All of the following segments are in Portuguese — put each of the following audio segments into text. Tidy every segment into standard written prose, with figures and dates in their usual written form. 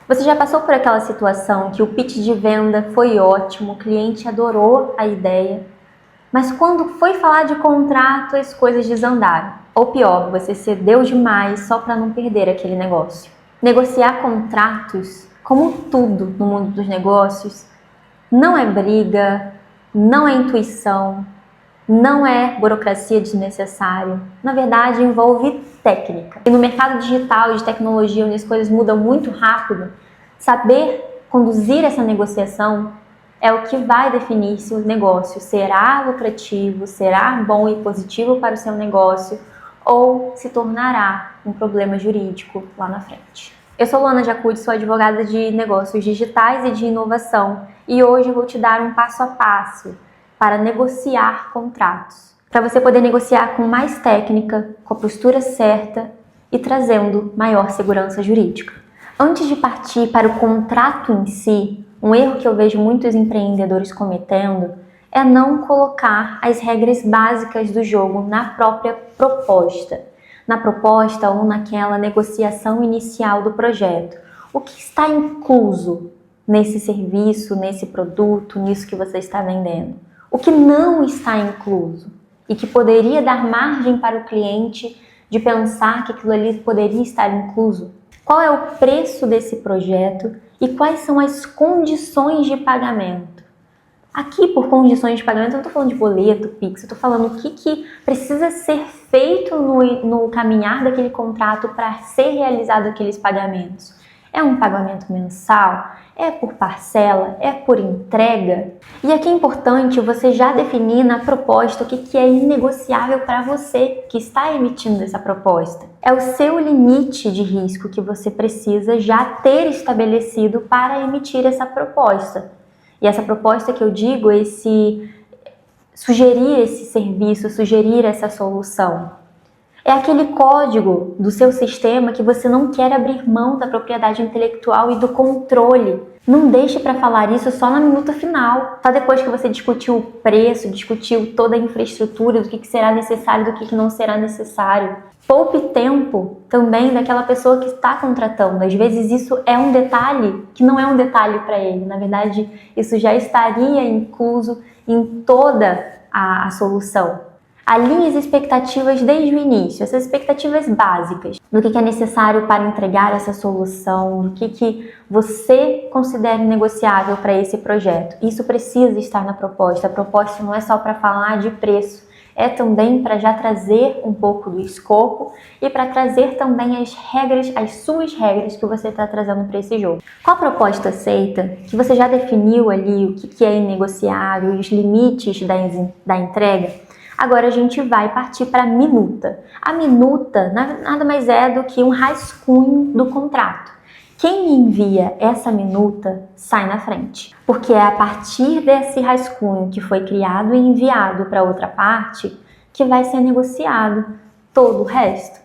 Você já passou por aquela situação que o pitch de venda foi ótimo, o cliente adorou a ideia, mas quando foi falar de contrato, as coisas desandaram? Ou pior, você cedeu demais só para não perder aquele negócio. Negociar contratos, como tudo no mundo dos negócios, não é briga, não é intuição, não é burocracia desnecessária. Na verdade, envolve técnica. E no mercado digital e de tecnologia, onde as coisas mudam muito rápido, saber conduzir essa negociação é o que vai definir se o negócio será lucrativo, será bom e positivo para o seu negócio ou se tornará um problema jurídico lá na frente. Eu sou Luana Jacudi, sou advogada de negócios digitais e de inovação e hoje eu vou te dar um passo a passo para negociar contratos, para você poder negociar com mais técnica, com a postura certa e trazendo maior segurança jurídica. Antes de partir para o contrato em si, um erro que eu vejo muitos empreendedores cometendo é não colocar as regras básicas do jogo na própria proposta. Na proposta ou naquela negociação inicial do projeto. O que está incluso nesse serviço, nesse produto, nisso que você está vendendo? O que não está incluso e que poderia dar margem para o cliente de pensar que aquilo ali poderia estar incluso? Qual é o preço desse projeto e quais são as condições de pagamento? Aqui, por condições de pagamento, eu não estou falando de boleto, Pix, eu estou falando o que precisa ser feito no caminhar daquele contrato para ser realizado aqueles pagamentos. É um pagamento mensal? É por parcela? É por entrega? E aqui é importante você já definir na proposta o que é inegociável para você que está emitindo essa proposta. É o seu limite de risco que você precisa já ter estabelecido para emitir essa proposta. E essa proposta que eu digo, sugerir esse serviço, sugerir essa solução. É aquele código do seu sistema que você não quer abrir mão da propriedade intelectual e do controle. Não deixe para falar isso só na minuta final, só depois que você discutiu o preço, discutiu toda a infraestrutura, do que será necessário, do que não será necessário. Poupe tempo também daquela pessoa que está contratando. Às vezes isso é um detalhe que não é um detalhe para ele. Na verdade, isso já estaria incluso em toda a solução. Alinhe as expectativas desde o início, essas expectativas básicas, do que é necessário para entregar essa solução, do que você considera negociável para esse projeto. Isso precisa estar na proposta. A proposta não é só para falar de preço, é também para já trazer um pouco do escopo e para trazer também as regras, as suas regras que você está trazendo para esse jogo. Com a proposta aceita, que você já definiu ali o que é inegociável, os limites da entrega, agora a gente vai partir para a minuta. A minuta nada mais é do que um rascunho do contrato. Quem envia essa minuta sai na frente, porque é a partir desse rascunho que foi criado e enviado para outra parte que vai ser negociado todo o resto.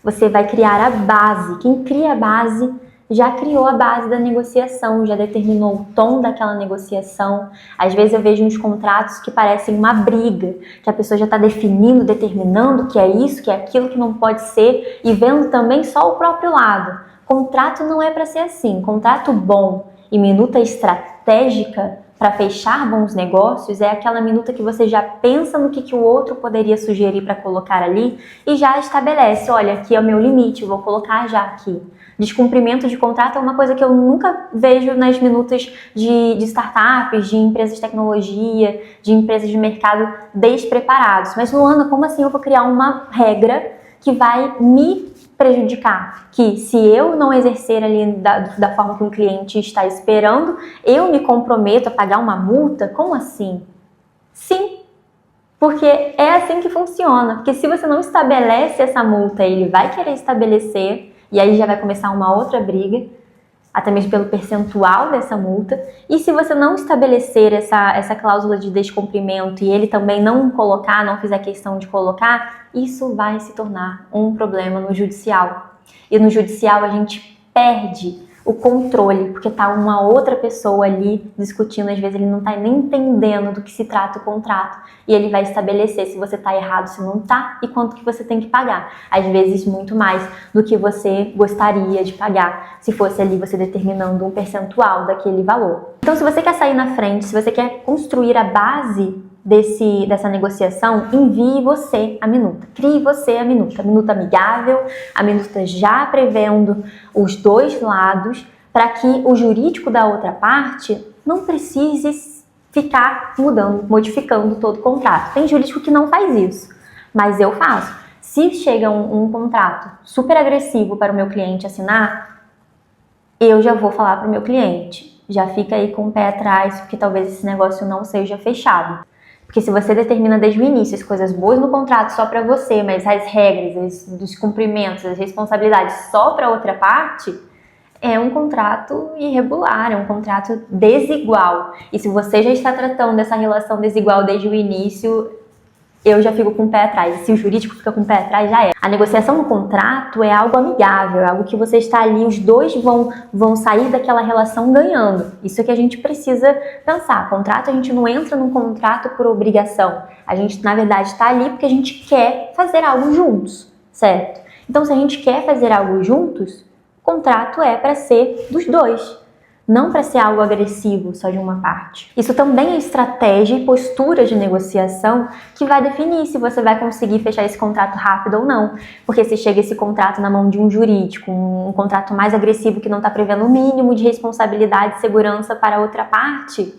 Você vai criar a base. Quem cria a base já criou a base da negociação, já determinou o tom daquela negociação. Às vezes eu vejo uns contratos que parecem uma briga, que a pessoa já está definindo, determinando que é isso, que é aquilo, que não pode ser, e vendo também só o próprio lado. Contrato não é para ser assim. Contrato bom e minuta estratégica para fechar bons negócios é aquela minuta que você já pensa no que o outro poderia sugerir para colocar ali e já estabelece, olha, aqui é o meu limite, vou colocar já aqui. Descumprimento de contrato é uma coisa que eu nunca vejo nas minutas de startups, de empresas de tecnologia, de empresas de mercado despreparados. Mas, Luana, como assim eu vou criar uma regra que vai me prejudicar? Que se eu não exercer ali da forma que um cliente está esperando, eu me comprometo a pagar uma multa? Como assim? Sim, porque é assim que funciona. Porque se você não estabelece essa multa, ele vai querer estabelecer, e aí já vai começar uma outra briga, até mesmo pelo percentual dessa multa. E se você não estabelecer essa cláusula de descumprimento e ele também não colocar, não fizer questão de colocar, isso vai se tornar um problema no judicial. E no judicial a gente perde o controle, porque tá uma outra pessoa ali discutindo, às vezes ele não tá nem entendendo do que se trata o contrato, e ele vai estabelecer se você tá errado, se não tá, e quanto que você tem que pagar. Às vezes muito mais do que você gostaria de pagar, se fosse ali você determinando um percentual daquele valor. Então, se você quer sair na frente, se você quer construir a base dessa negociação, envie você a minuta. Crie você a minuta amigável, a minuta já prevendo os dois lados, para que o jurídico da outra parte não precise ficar modificando todo o contrato. Tem jurídico que não faz isso, mas eu faço. Se chega um contrato super agressivo para o meu cliente assinar, eu já vou falar para o meu cliente, já fica aí com o pé atrás, porque talvez esse negócio não seja fechado. Porque se você determina desde o início as coisas boas no contrato só para você, mas as regras, os cumprimentos, as responsabilidades só para outra parte, é um contrato irregular, é um contrato desigual. E se você já está tratando essa relação desigual desde o início, eu já fico com o pé atrás. Se o jurídico fica com o pé atrás, já é. A negociação no contrato é algo amigável, é algo que você está ali, os dois vão sair daquela relação ganhando. Isso é que a gente precisa pensar. Contrato, a gente não entra num contrato por obrigação. A gente, na verdade, está ali porque a gente quer fazer algo juntos, certo? Então, se a gente quer fazer algo juntos, o contrato é para ser dos dois. Não para ser algo agressivo só de uma parte. Isso também é estratégia e postura de negociação que vai definir se você vai conseguir fechar esse contrato rápido ou não. Porque se chega esse contrato na mão de um jurídico, um contrato mais agressivo que não está prevendo o mínimo de responsabilidade e segurança para a outra parte,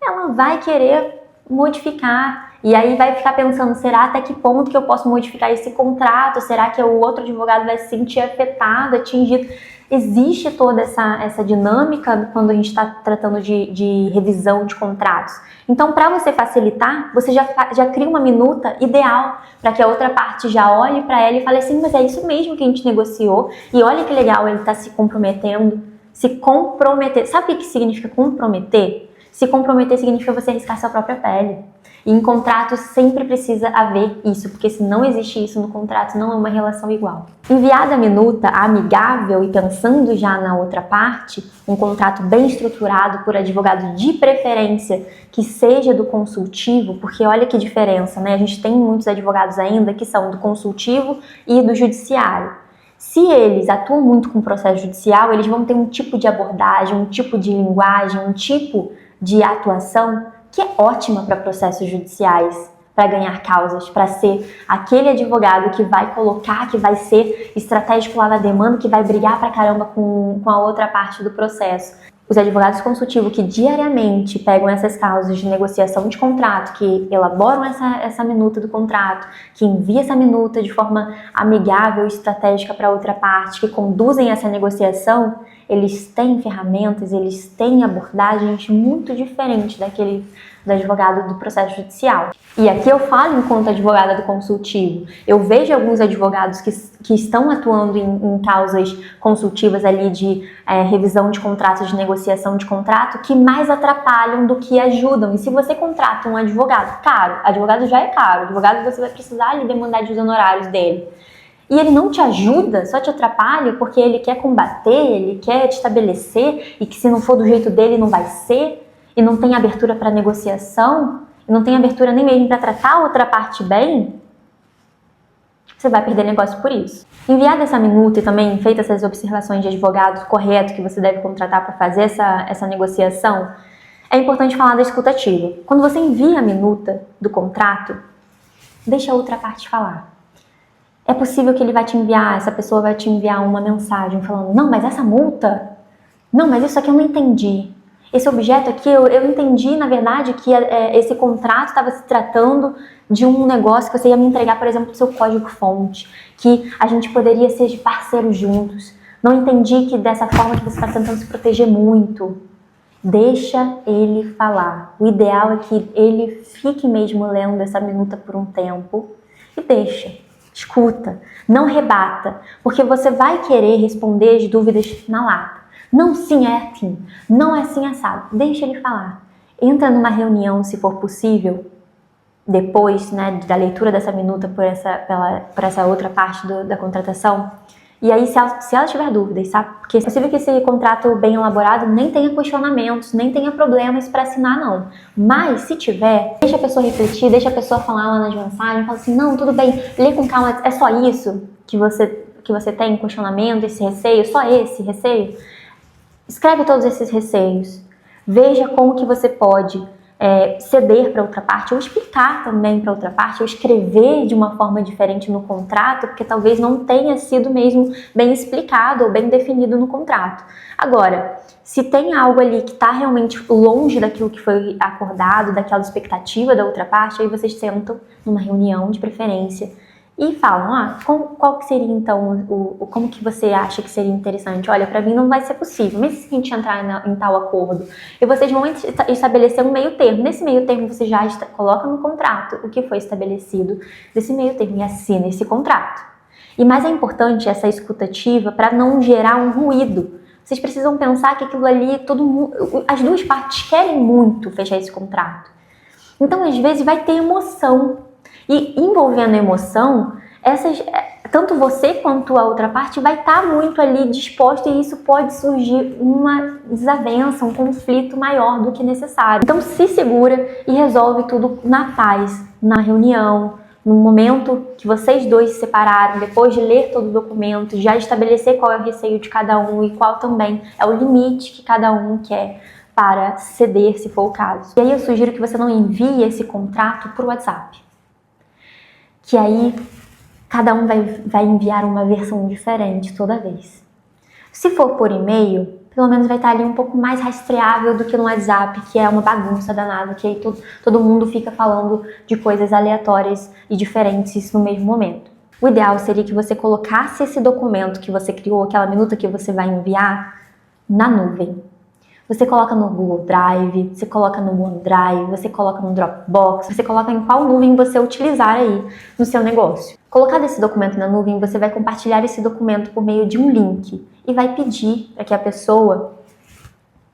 ela vai querer modificar. E aí vai ficar pensando, será até que ponto que eu posso modificar esse contrato? Será que o outro advogado vai se sentir afetado, atingido? Existe toda essa dinâmica quando a gente está tratando de revisão de contratos. Então, para você facilitar, você já cria uma minuta ideal para que a outra parte já olhe para ela e fale assim, mas é isso mesmo que a gente negociou, e olha que legal, ele está se comprometendo. Se comprometer. Sabe o que significa comprometer? Se comprometer significa você arriscar sua própria pele. E em contratos sempre precisa haver isso, porque se não existe isso no contrato, não é uma relação igual. Enviada a minuta amigável e pensando já na outra parte, um contrato bem estruturado por advogado de preferência que seja do consultivo, porque olha que diferença, né? A gente tem muitos advogados ainda que são do consultivo e do judiciário. Se eles atuam muito com o processo judicial, eles vão ter um tipo de abordagem, um tipo de linguagem, um tipo de atuação que é ótima para processos judiciais, para ganhar causas, para ser aquele advogado que vai colocar, que vai ser estratégico lá na demanda, que vai brigar pra caramba com a outra parte do processo. Os advogados consultivos que diariamente pegam essas causas de negociação de contrato, que elaboram essa minuta do contrato, que enviam essa minuta de forma amigável e estratégica para outra parte, que conduzem essa negociação, eles têm ferramentas, eles têm abordagens muito diferentes do advogado do processo judicial. E aqui eu falo enquanto advogada do consultivo. Eu vejo alguns advogados que estão atuando em causas consultivas ali de revisão de contratos, de negociação de contrato, que mais atrapalham do que ajudam. E se você contrata um advogado caro, advogado já é caro, advogado você vai precisar ali demandar de os honorários dele. E ele não te ajuda, só te atrapalha porque ele quer combater, ele quer te estabelecer e que se não for do jeito dele não vai ser, e não tem abertura para negociação, e não tem abertura nem mesmo para tratar a outra parte bem, você vai perder negócio por isso. Enviada essa minuta e também feitas essas observações de advogado correto que você deve contratar para fazer essa negociação, é importante falar da escutativa. Quando você envia a minuta do contrato, deixa a outra parte falar. É possível que essa pessoa vai te enviar uma mensagem falando, não, mas essa multa, não, mas isso aqui eu não entendi. Esse objeto aqui, eu entendi, na verdade, que esse contrato estava se tratando de um negócio que você ia me entregar, por exemplo, o seu código-fonte, que a gente poderia ser de parceiros juntos. Não entendi que dessa forma que você está tentando se proteger muito. Deixa ele falar. O ideal é que ele fique mesmo lendo essa minuta por um tempo e deixa. Escuta, não rebata, porque você vai querer responder as dúvidas na lata. Não, sim, é assim. Não é assim, assado. Deixa ele falar. Entra numa reunião, se for possível, depois da leitura dessa minuta por essa outra parte da contratação, E aí, se ela tiver dúvidas, sabe? Porque é possível que esse contrato bem elaborado nem tenha questionamentos, nem tenha problemas para assinar, não. Mas, se tiver, deixa a pessoa refletir, deixa a pessoa falar lá nas mensagens, fala assim, não, tudo bem, lê com calma, é só isso que você tem questionamento, esse receio, só esse receio? Escreve todos esses receios. Veja como que você pode ceder para outra parte, ou explicar também para outra parte, ou escrever de uma forma diferente no contrato, porque talvez não tenha sido mesmo bem explicado ou bem definido no contrato. Agora, se tem algo ali que está realmente longe daquilo que foi acordado, daquela expectativa da outra parte, aí vocês sentam numa reunião de preferência e falam, qual que seria então, como que você acha que seria interessante? Olha, para mim não vai ser possível, mas se a gente entrar em tal acordo, e vocês vão estabelecer um meio termo. Nesse meio termo você já coloca no contrato o que foi estabelecido desse meio termo e assina esse contrato. E mais é importante essa escutativa para não gerar um ruído. Vocês precisam pensar que aquilo ali, as duas partes querem muito fechar esse contrato. Então, às vezes, vai ter emoção. E envolvendo emoção, tanto você quanto a outra parte vai estar muito ali disposto e isso pode surgir uma desavença, um conflito maior do que necessário. Então se segura e resolve tudo na paz, na reunião, no momento que vocês dois se separaram, depois de ler todo o documento, já estabelecer qual é o receio de cada um e qual também é o limite que cada um quer para ceder, se for o caso. E aí eu sugiro que você não envie esse contrato por WhatsApp. Que aí cada um vai enviar uma versão diferente toda vez. Se for por e-mail, pelo menos vai estar ali um pouco mais rastreável do que no WhatsApp, que é uma bagunça danada, que aí todo mundo fica falando de coisas aleatórias e diferentes no mesmo momento. O ideal seria que você colocasse esse documento que você criou, aquela minuta que você vai enviar, na nuvem. Você coloca no Google Drive, você coloca no OneDrive, você coloca no Dropbox, você coloca em qual nuvem você utilizar aí no seu negócio. Colocado esse documento na nuvem, você vai compartilhar esse documento por meio de um link e vai pedir para que a pessoa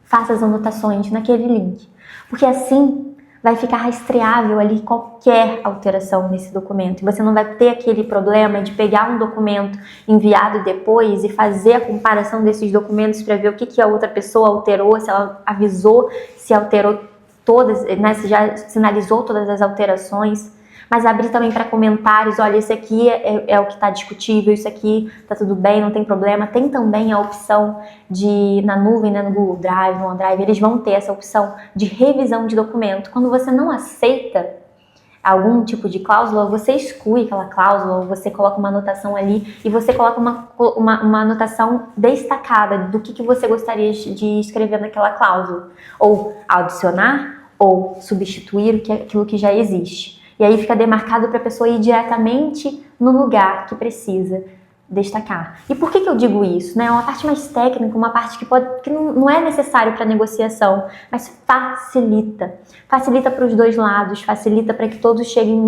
faça as anotações naquele link. Porque assim vai ficar rastreável ali qualquer alteração nesse documento. E você não vai ter aquele problema de pegar um documento enviado depois e fazer a comparação desses documentos para ver o que a outra pessoa alterou, se ela avisou, se alterou todas, né, se já sinalizou todas as alterações. Mas abrir também para comentários, olha, esse aqui é o que está discutível, isso aqui está tudo bem, não tem problema. Tem também a opção na nuvem, né, no Google Drive, no OneDrive, eles vão ter essa opção de revisão de documento. Quando você não aceita algum tipo de cláusula, você exclui aquela cláusula, ou você coloca uma anotação ali e você coloca uma anotação destacada do que você gostaria de escrever naquela cláusula. Ou adicionar ou substituir aquilo que já existe. E aí fica demarcado para a pessoa ir diretamente no lugar que precisa destacar. E por que eu digo isso? Né? É uma parte mais técnica, uma parte que não é necessário para negociação, mas facilita. Facilita para os dois lados, facilita para que todos cheguem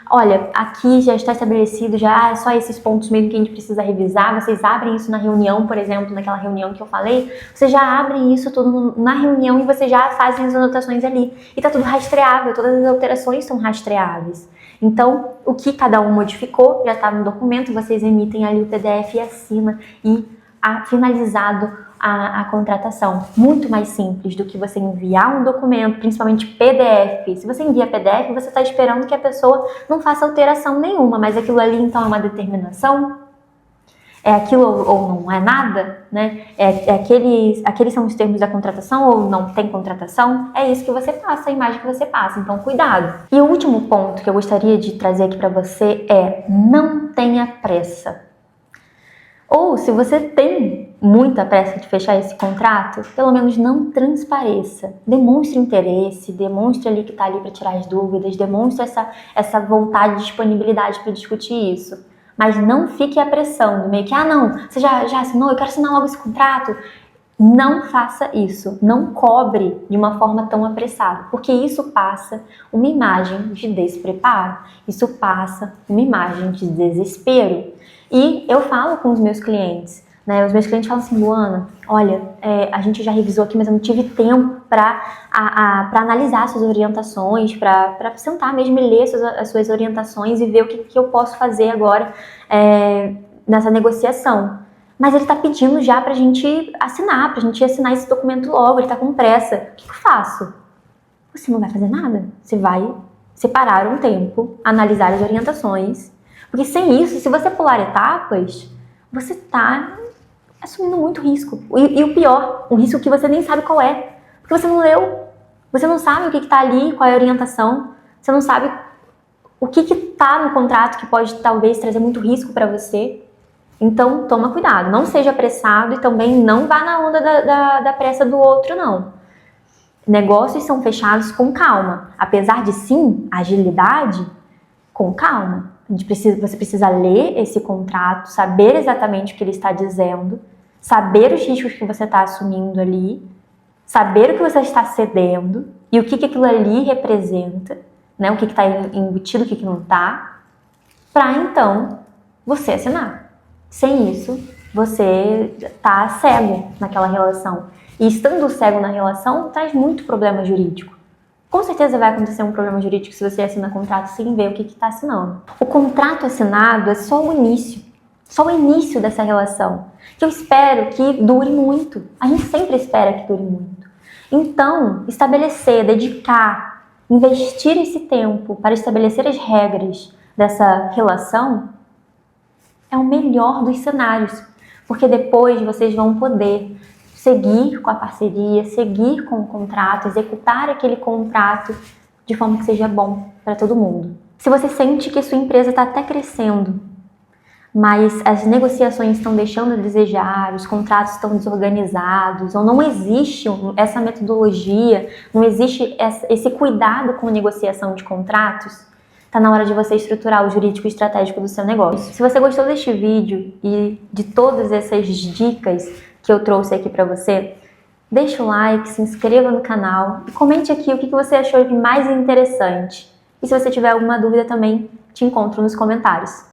olha, aqui já está estabelecido, já é só esses pontos mesmo que a gente precisa revisar, vocês abrem isso na reunião, por exemplo, naquela reunião que eu falei, vocês já abrem isso tudo na reunião e vocês já fazem as anotações ali. E está tudo rastreável, todas as alterações são rastreáveis. Então, o que cada um modificou já está no documento, vocês emitem ali o PDF e assina e finalizado a contratação. Muito mais simples do que você enviar um documento, principalmente PDF. Se você envia PDF, você está esperando que a pessoa não faça alteração nenhuma, mas aquilo ali então é uma determinação? É aquilo ou não é nada, né? Aqueles são os termos da contratação ou não tem contratação? É isso que você passa, a imagem que você passa, então cuidado. E o último ponto que eu gostaria de trazer aqui para você é: não tenha pressa. Ou se você tem muita pressa de fechar esse contrato, pelo menos não transpareça. Demonstre interesse, demonstre ali que está ali para tirar as dúvidas, demonstre essa vontade de disponibilidade para discutir isso. Mas não fique apressando, meio que, não, você já assinou, eu quero assinar logo esse contrato. Não faça isso, não cobre de uma forma tão apressada, porque isso passa uma imagem de despreparo, isso passa uma imagem de desespero. E eu falo com os meus clientes, né? Os meus clientes falam assim: Luana, olha, a gente já revisou aqui, mas eu não tive tempo para analisar suas orientações, para sentar mesmo e ler as suas orientações e ver o que eu posso fazer agora nessa negociação. Mas ele está pedindo já para a gente assinar esse documento logo, ele está com pressa. O que eu faço? Você não vai fazer nada. Você vai separar um tempo, analisar as orientações. Porque sem isso, se você pular etapas, você está assumindo muito risco. E o pior, um risco que você nem sabe qual é. Porque você não leu. Você não sabe o que está ali, qual é a orientação. Você não sabe o que está no contrato que pode talvez trazer muito risco para você. Então, toma cuidado. Não seja apressado e também não vá na onda da pressa do outro, não. Negócios são fechados com calma. Apesar de, sim, agilidade, com calma. Você precisa ler esse contrato, saber exatamente o que ele está dizendo, saber os riscos que você está assumindo ali, saber o que você está cedendo e o que aquilo ali representa, né? O que está embutido, o que não está, para então você assinar. Sem isso, você está cego naquela relação. E estando cego na relação, traz muito problema jurídico. Com certeza vai acontecer um problema jurídico se você assina contrato sem ver o que está assinando. O contrato assinado é só o início dessa relação, que eu espero que dure muito. A gente sempre espera que dure muito. Então, estabelecer, dedicar, investir esse tempo para estabelecer as regras dessa relação é o melhor dos cenários, porque depois vocês vão poder seguir com a parceria, seguir com o contrato, executar aquele contrato de forma que seja bom para todo mundo. Se você sente que sua empresa está até crescendo, mas as negociações estão deixando a desejar, os contratos estão desorganizados, ou não existe essa metodologia, não existe esse cuidado com a negociação de contratos, está na hora de você estruturar o jurídico estratégico do seu negócio. Se você gostou deste vídeo e de todas essas dicas que eu trouxe aqui para você, deixa o like, se inscreva no canal e comente aqui o que você achou de mais interessante. E se você tiver alguma dúvida também, te encontro nos comentários.